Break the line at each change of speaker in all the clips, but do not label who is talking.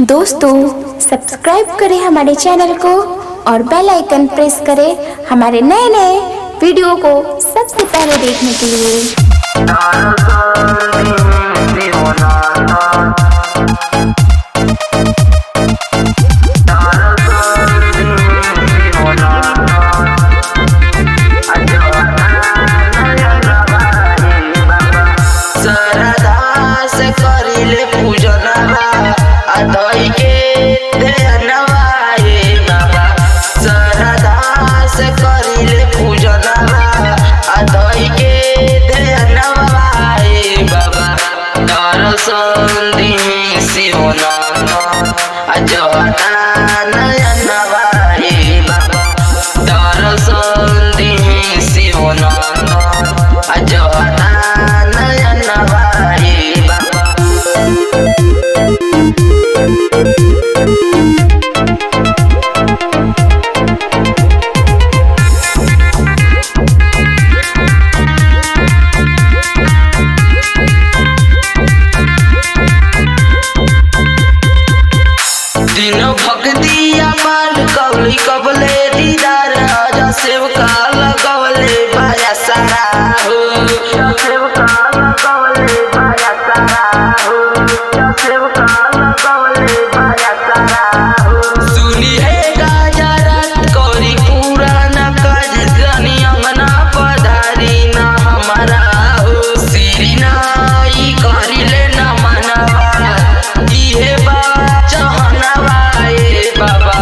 दोस्तों सब्सक्राइब करें हमारे चैनल को और बेल आइकन प्रेस करें हमारे नए नए वीडियो को सबसे पहले देखने के लिए।
कबले दीदार आजा सेवका लगवले बाया सारा हो, सेवका लगवले बाया सारा हो, सेवका लगवले बाया सारा हो। सुनी है गाजरत कोरी पूरा न काज गनी अंगना पधारी ना हमारा हो, सिरी नाई करिले न मनवा इहे बा चहनवा ए बाबा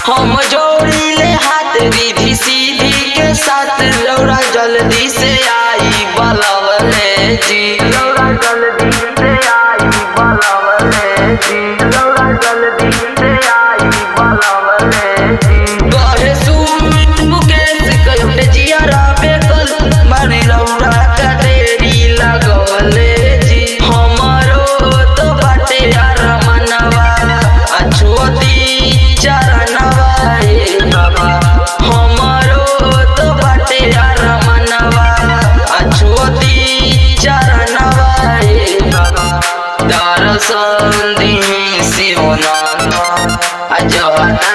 हम जोड़ीले हाथ रिधि सीधी के साथ लौरा जल्दी से आई बलवले जी, लौरा जल्दी से आई बलवले जी, लौरा जल्दी से आई बलवले जी। गहे सुमित मुकेश कयोटे जियारा बेकल मारे लौरा का देरी लगवले जी, हमारो तो बाटे यार मनवा अछुती चरणवा ए बाबा, हमारो तो बाटे यार मनवा अछुती चरणवा ए बाबा। दर्शन दी शिवनाथ अजवाना